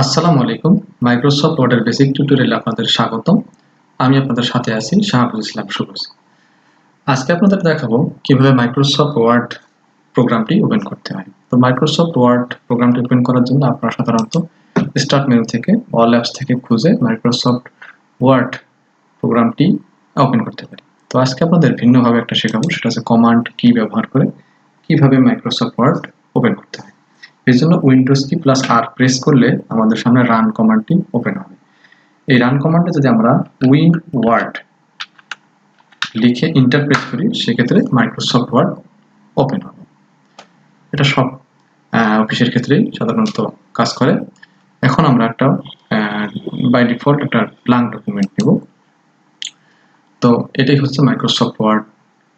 আসসালামু আলাইকুম। মাইক্রোসফট ওয়ার্ডের বেসিক টিউটোরিয়ালে আপনাদের স্বাগতম। আমি আপনাদের সাথে আছি শাহাবুল ইসলাম সুরজ। আজকে আপনাদের দেখাবো কিভাবে মাইক্রোসফট ওয়ার্ড প্রোগ্রামটি ওপেন করতে হয়। তো মাইক্রোসফট ওয়ার্ড প্রোগ্রামটি ওপেন করার জন্য আপনারা সাধারণত স্টার্ট মেনু থেকে অল অ্যাপস থেকে খুঁজে মাইক্রোসফট ওয়ার্ড প্রোগ্রামটি ওপেন করতে পারি। তো আজকে আপনাদের ভিন্নভাবে একটা শেখাবো, সেটা হচ্ছে কমান্ড কি ব্যবহার করে কিভাবে মাইক্রোসফট ওয়ার্ড ওপেন করতে হয়। এর জন্য উইন্ডোজ কি প্লাস আর প্রেস করলে আমাদের সামনে রান কমান্ডটি ওপেন হবে। এই রান কমান্ডে যদি আমরা উইন ওয়ার্ড লিখে এন্টার প্রেস করি, সেক্ষেত্রে মাইক্রোসফট ওয়ার্ড ওপেন হবে। এটা সব অফিসের ক্ষেত্রেই সাধারণত কাজ করে। এখন আমরা একটা বাই ডিফল্ট একটা ব্ল্যাঙ্ক ডকুমেন্ট নেব। তো এটাই হচ্ছে মাইক্রোসফট ওয়ার্ড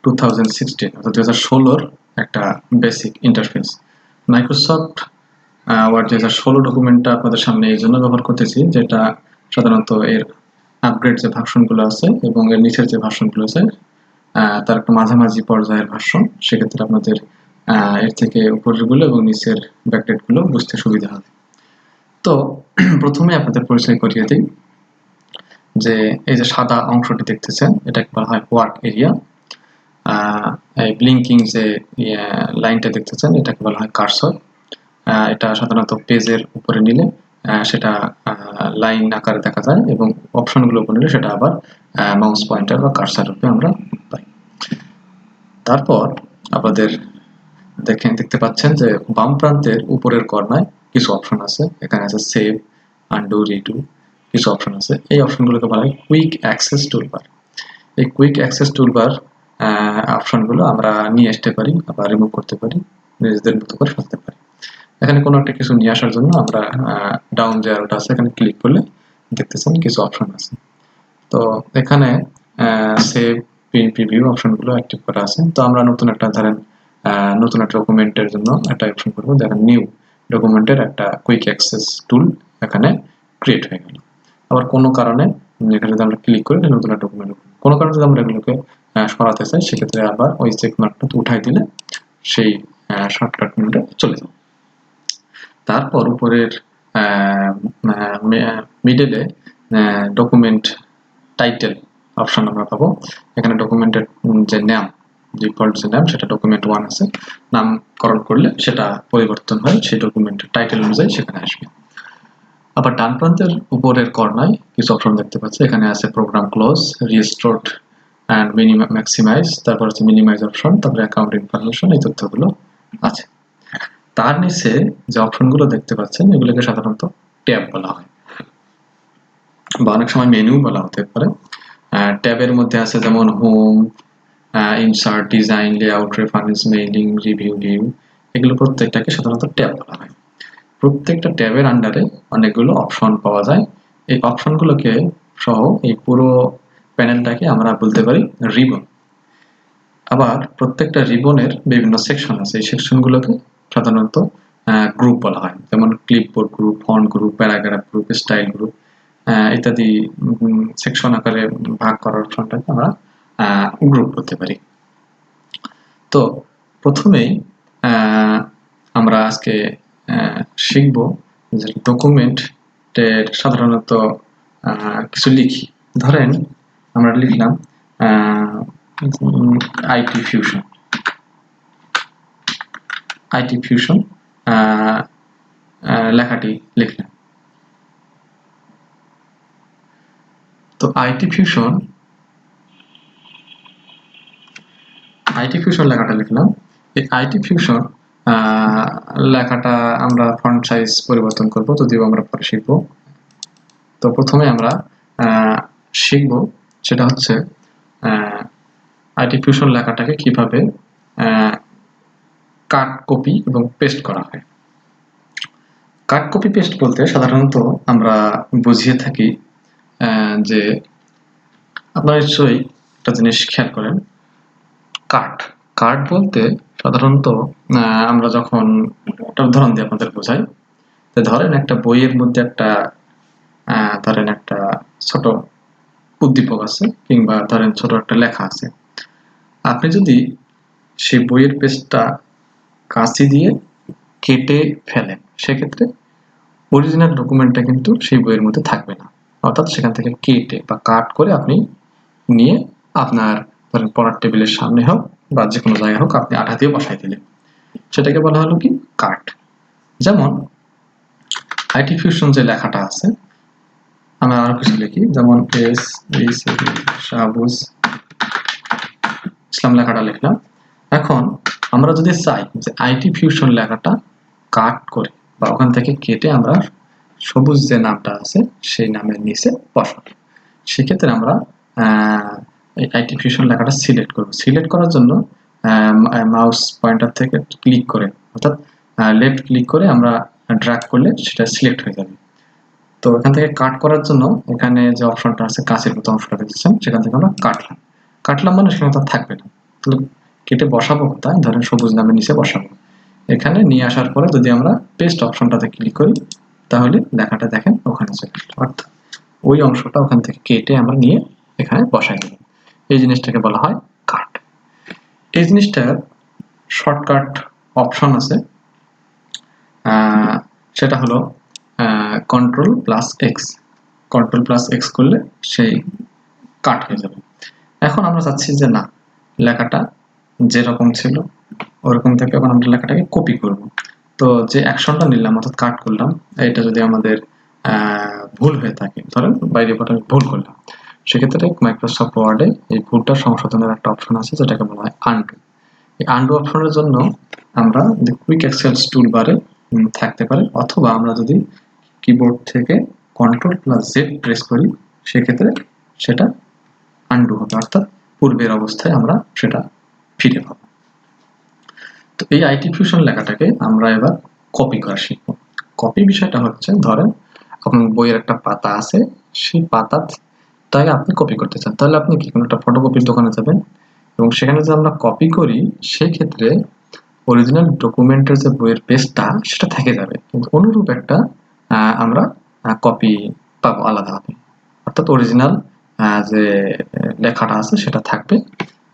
2016 অর্থাৎ 2016 একটা বেসিক ইন্টারফেস। মাইক্রোসফট ওয়ার্ড 2016 ডকুমেন্টটা আপনাদের সামনে এই জন্য ব্যবহার করতেছি, যেটা সাধারণত এর আপগ্রেড যে ভার্সনগুলো আছে এবং এর নিচের যে ভার্সনগুলো আছে তার একটা মাঝামাঝি পর্যায়ের ভার্সন। সেক্ষেত্রে আপনাদের এর থেকে উপরেরগুলো এবং নিচের ব্যাকডেটগুলো বুঝতে সুবিধা হবে। তো প্রথমে আপনাদের পরিচয় করিয়ে দিই যে এই যে সাদা অংশটি দেখতেছেন, এটাকে বলা হয় ওয়ার্ক এরিয়া। এই ব্লিঙ্কিং যে লাইনটা দেখতেছেন, এটাকে বলা হয় কার্সর। এটা সাধারণত পেজের উপরে নিলে সেটা লাইন আকারে দেখা যায় এবং অপশনগুলো উপরে নিলে সেটা আবার মাউস পয়েন্টার বা কার্সার রূপে আমরা পাই। তারপর আপনাদের দেখতে পাচ্ছেন যে বাম প্রান্তের উপরের কর্নায় কিছু অপশন আছে। এখানে আছে সেভ, আনডু, রিডু, কিছু অপশন আছে। এই অপশনগুলোকে বলা হয় কুইক অ্যাক্সেস টুলবার। এই কুইক অ্যাক্সেস টুলবার অপশনগুলো আমরা নিয়ে আসতে পারি, আবার রিমুভ করতে পারি, নিজেদের মতো করে সাজাতে পারি। এখানে কোনো একটা কিছু নিয়ে আসার জন্য আমরা ডাউন যে অ্যারোটা আছে এখানে ক্লিক করলে দেখতেছেন কিছু অপশন আছে। তো এখানে সেভ, প্রিভিউ অপশনগুলো অ্যাক্টিভ করা আছে। তো আমরা নতুন একটা ডকুমেন্টের জন্য একটা অপশন করবো। দেখেন নিউ ডকুমেন্টের একটা কুইক অ্যাক্সেস টুল এখানে ক্রিয়েট হয়ে গেল। আবার কোনো কারণে এখানে যদি আমরা ক্লিক করি নতুন একটা ডকুমেন্ট, কোনো কারণে যদি আমরা এগুলোকে সরাতে চাই, সেক্ষেত্রে আবার ওই চেক মার্কটা উঠাই দিলে সেই শর্টকাট মেনুতে চলে যাবে। তারপর উপরের মিডলে ডকুমেন্ট টাইটেল অপশন আমরা পাবো। এখানে ডকুমেন্টের যে নাম, ডিফল্ট যে নাম, সেটা ডকুমেন্ট 1 আছে। নামকরণ করলে সেটা পরিবর্তন হয়, সেই ডকুমেন্টের টাইটেল অনুযায়ী সেখানে আসবে। আবার ডান প্রান্তের উপরের কর্নায় কিছু অপশন দেখতে পাচ্ছি। এখানে আছে প্রোগ্রাম ক্লোজ, রিস্টোরড অ্যান্ড ম্যাক্সিমাইজ, তারপর হচ্ছে মিনিমাইজ অপশন, তারপরে অ্যাকাউন্ট ইনফরমেশন, এই তথ্যগুলো আছে। তার নিচে যে অপশনগুলো দেখতে পাচ্ছেন এগুলোকে সাধারণত ট্যাব বলা হয় বা অনেক সময় মেনু বলা হতে পারে। ট্যাবের মধ্যে আছে যেমন home, insert, design, layout, reference, mailing, review, view, এগুলো প্রত্যেকটাকে সাধারণত ট্যাব বলা হয়। প্রত্যেকটা ট্যাবের আন্ডারে অনেকগুলো অপশন পাওয়া যায়। এই অপশনগুলোকে সহ এই পুরো প্যানেলটাকে আমরা বলতে পারি রিবন। আবার প্রত্যেকটা রিবনের বিভিন্ন সেকশন আছে। এই সেকশনগুলোকে সাধারণত গ্রুপ বলা হয়, যেমন clipboard group, font group, paragraph group, style group ইত্যাদি সেকশন আকারে ভাগ করার অপশনটাকে আমরা গ্রুপ করতে পারি। তো প্রথমেই আমরা আজকে শিখব যে ডকুমেন্টের সাধারণত কিছু লিখি। ধরেন আমরা লিখলাম আইটি ফিউশন। আইটি ফিউশন লেখাটি লিখলাম। তো আইটি ফিউশন লেখাটা লিখলাম। এই আইটি ফিউশন লেখাটা আমরা ফন্ট সাইজ পরিবর্তন করব, যদিও আমরা পরে শিখব। তো প্রথমে আমরা শিখব সেটা হচ্ছে আইটি ফিউশন লেখাটাকে কিভাবে কাট, কপি এবং পেস্ট করা হয়। কাট, কপি, পেস্ট বলতে সাধারণত আমরা বুঝিয়ে থাকি যে আপনারা নিশ্চয়ই একটা জিনিস খেয়াল করেন, কাট বলতে সাধারণত আমরা যখন একটা উদাহরণ দিয়ে আপনাদের বোঝাই, ধরেন একটা বইয়ের মধ্যে একটা ধরেন একটা ছোট উদ্দীপক আছে কিংবা ধরেন ছোট একটা লেখা আছে। আপনি যদি সেই বইয়ের পেজটা কাঁচি দিয়ে কেটে ফেলেন, সেক্ষেত্রে অরিজিনাল ডকুমেন্টটা কিন্তু সেই বইয়ের মধ্যে থাকবে না, অর্থাৎ সেখান থেকে কেটে বা কাট করে আপনি নিয়ে আপনার ধরেন পড়ার টেবিলের সামনে হোক বা যে কোনো জায়গায় হোক আপনি আঠা দিয়ে বসাই দিলেন, সেটাকে বলা হলো কি কাট। যেমন আইটি ফিউশন যে লেখাটা আছে, আমরা আরো কিছু লিখি, যেমন এস শাহবুজ ইসলাম লেখাটা লিখলাম। এখন আমরা যদি চাই যে আইটি ফিউশন লেখাটা কাট করে বা ওখান থেকে কেটে আমরা সবুজ যে নামটা আছে সেই নামের নিচে বসাবো, সেক্ষেত্রে আমরা এই আইটি ফিউশন লেখাটা সিলেক্ট করব। সিলেক্ট করার জন্য মাউস পয়েন্টার থেকে ক্লিক করে, অর্থাৎ লেফট ক্লিক করে আমরা ড্র্যাগ করলে সেটা সিলেক্ট হয়ে যাবে। তো এখান থেকে কাট করার জন্য এখানে যে অপশনটা আছে কাছের মতো অংশটা দেখছেন, সেখান থেকে আমরা কাটলাম মানে সেখানে তো থাকবে না, তাহলে কেটে বসাবো কোথায়, ধরেন সবুজ নামের নিচে বসাবো। এখানে নিয়ে আসার পরে যদি আমরা পেস্ট অপশনটাতে ক্লিক করি তাহলে লেখাটা দেখেন ওখানে চলে আসলো, অর্থাৎ ওই অংশটা ওখান থেকে কেটে আমরা নিয়ে এখানে বসাই দেব। এই জিনিসটাকে বলা হয় কাট। এই জিনিসটার শর্টকাট অপশন আছে, সেটা হলো control plus x. Control plus x করলে সেই কাট হয়ে যাবে। এখন আমরা চাচ্ছি যে না, লেখাটা যেরকম ছিল ওরকম থেকে এখন আমরা লেখাটাকে কপি করব। তো যে অ্যাকশনটা নিলাম অর্থাৎ কাট করলাম, এটা যদি আমাদের ভুল হয়ে থাকে, ধরেন বাইরে পরে ভুল করলাম, সেক্ষেত্রে মাইক্রোসফট ওয়ার্ডে এই ভুলটা সংশোধনের একটা অপশন আছে যেটাকে বলা হয় আনডু। এই আনডু অপশনের জন্য আমরা কুইক অ্যাক্সেস টুল বারে থাকতে পারে, অথবা আমরা যদি কিবোর্ড থেকে কন্ট্রোল প্লাস জেড প্রেস করি সেক্ষেত্রে সেটা আনডু হবে, অর্থাৎ পূর্বের অবস্থায় আমরা সেটা ফিরে পাবো। তো এই আইটি ফিউশন লেখাটাকে আমরা এবার কপি করা শিখব। কপি বিষয়টা হচ্ছে, ধরেন আপনার বইয়ের একটা পাতা আছে, সেই পাতাটাকে আপনি কপি করতে চান, তাহলে আপনি কি কোনো একটা ফটোকপির দোকানে যাবেন এবং সেখানে যদি আমরা কপি করি সেই ক্ষেত্রে অরিজিনাল ডকুমেন্টের যে বইয়ের পেজটা সেটা থেকে যাবে, কিন্তু অনুরূপ একটা আমরা কপি পাবো আলাদাভাবে, অর্থাৎ অরিজিনাল যে লেখাটা আছে সেটা থাকবে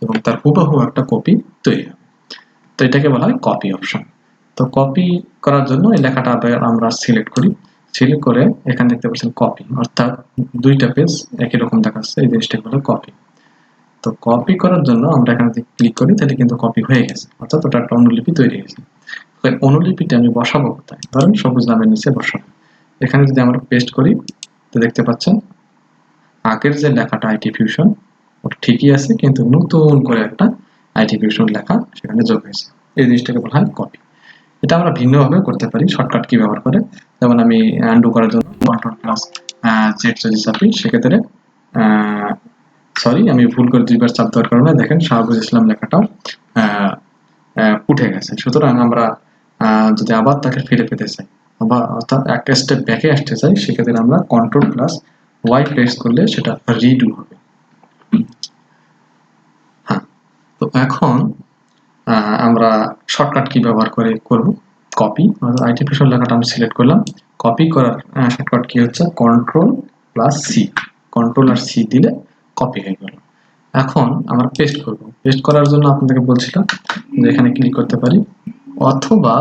এবং তার হুবহু একটা কপি তৈরি হবে। তো এটাকে বলা হয় কপি অপশন। তো কপি করার জন্য এই লেখাটা আমরা সিলেক্ট করি, সিলেক্ট করে এখানে দেখতে পাচ্ছেন কপি, অর্থাৎ দুইটা পেজ একই রকম দেখাচ্ছে, এই জিনিসটাকে বলে কপি। তো কপি করার জন্য আমরা এখানে যদি ক্লিক করি তাহলে কিন্তু কপি হয়ে গেছে, অর্থাৎ ওটা একটা অনুলিপি তৈরি হয়েছে। অনুলিপিটা আমি বসাবো কোথায়, ধরেন সবুজ নামের নিচে বসাবো। এখানে যদি আমরা পেস্ট করি তো দেখতে পাচ্ছেন আগের যে লেখাটা আইটি ফিউশন ওটা ঠিকই আছে, কিন্তু নতুন করে একটা আইটি ফিউশন লেখা সেখানে যোগ হয়েছে। এই জিনিসটাকে বলা হয় কপি। এটা আমরা ভিন্নভাবে করতে পারি, শর্টকাট কি ব্যবহার করে, যেমন আমি আনডু করার জন্য কন্ট্রোল প্লাস জেড যদি চাপি সেক্ষেত্রে সরি আমি ভুল করে দুইবার চাপ দেওয়ার কারণে দেখেন শাহবুজ ইসলাম লেখাটাও উঠে গেছে। সুতরাং আমরা যদি আবার তাকে ফিরে পেতে চাই, আবার অর্থাৎ একটা স্টেপ ব্যাকে আসতে চাই, সেক্ষেত্রে আমরা কন্ট্রোল প্লাস ওয়াই প্রেস করলে সেটা রিডু হবে। হ্যাঁ, তো এখন আমরা শর্টকাট কি ব্যবহার করে করব, কপি, আইটি ফিউশন লেখাটা আমি সিলেক্ট করলাম, কপি করার শর্টকাট কি হচ্ছে কন্ট্রোল প্লাস সি। কন্ট্রোল আর সি দিলে কপি হয়ে গেল। এখন আমরা পেস্ট করব। পেস্ট করার জন্য আপনাদেরকে বলছিলাম যে এখানে ক্লিক করতে পারি, অথবা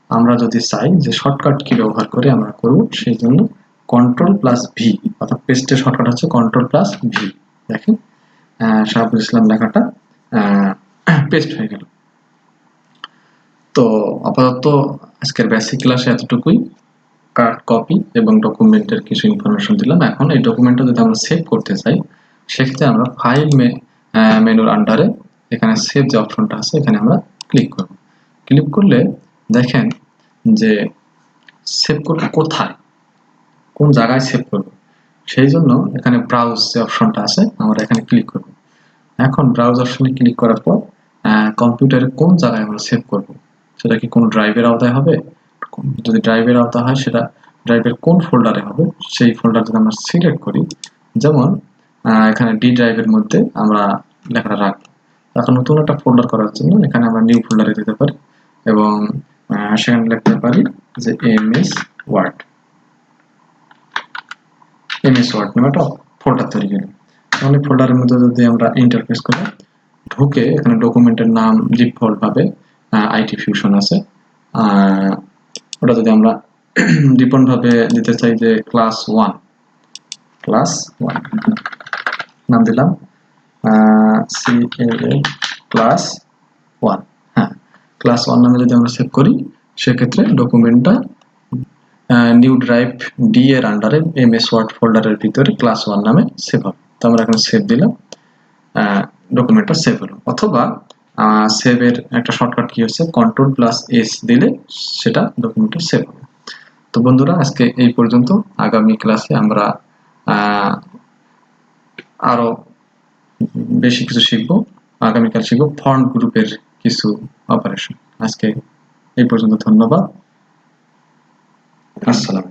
আমরা যদি চাই যে শর্টকাট কি ব্যবহার করে আমরা করব, সেই জন্য কন্ট্রোল প্লাস ভি, অর্থাৎ পেস্টের শর্টকাট হচ্ছে কন্ট্রোল প্লাস ভি। দেখেন শাহবুজ ইসলাম লেখাটা পেস্ট হয়ে গেল। তো আপাতত আজকের বেসিক ক্লাসে এতটুকুই, কাট, কপি এবং ডকুমেন্টের কিছু ইনফরমেশন দিলাম। এখন এই ডকুমেন্টটা যদি আমরা সেভ করতে চাই সেক্ষেত্রে আমরা ফাইল মেনুর আন্ডারে এখানে সেভ যে অপশনটা আছে এখানে আমরা ক্লিক করব। ক্লিক করলে দেখেন যে সেভ করব কোথায়, কোন জায়গায় সেভ করব, সেই জন্য এখানে ব্রাউজ যে অপশনটা আছে আমরা এখানে ক্লিক করব। এখন ব্রাউজ অপশনে ক্লিক করার পর কম্পিউটারে কোন জায়গায় আমরা সেভ করব, সেটা কি কোনো ড্রাইভের আওতায় হবে, যদি ড্রাইভের আওতা হয় সেটা ড্রাইভের কোন ফোল্ডারে হবে, সেই ফোল্ডার যদি আমরা সিলেক্ট করি, যেমন এখানে ডি ড্রাইভের মধ্যে আমরা লেখাটা রাখবো। এখন নতুন একটা ফোল্ডার করার জন্য এখানে আমরা নিউ ফোল্ডারে দিতে পারি এবং সেখানে লিখতে পারি যে এমএস ওয়ার্ড নামে একটা ফোল্ডার তৈরি করি। তাহলে ফোল্ডারের মধ্যে যদি আমরা ইন্টারফেস করি, ঢুকে এখানে ডকুমেন্টের নাম ডিফল্ট ভাবে আইটি ফিউশন আছে, ওটা যদি আমরা ডিফল্ট ভাবে দিতে চাই যে ক্লাস 1 নাম দিলাম CLA ক্লাস 1। হ্যাঁ, ক্লাস 1 নামে যদি আমরা সেভ করি সেক্ষেত্রে ডকুমেন্টটা নিউ ড্রাইভ ডি এর আন্ডারে এমএস ওয়ার্ড ফোল্ডারের ভিতরে ক্লাস 1 নামে সেভ হবে। তো আমরা এখানে সেভ দিলাম, ডকুমেন্টটা সেভ হলো। অথবা সেভের একটা শর্টকাট কি হচ্ছে Ctrl+S দিলে সেটা ডকুমেন্টটা সেভ হবে। তো বন্ধুরা, আজকে এই পর্যন্ত। আগামী ক্লাসে আমরা আরো বেশি কিছু শিখবো। আগামীকাল শিখবো ফন্ট গ্রুপের কিছু অপারেশন। আজকে এই পর্যন্ত, ধন্যবাদ। আসসালাম।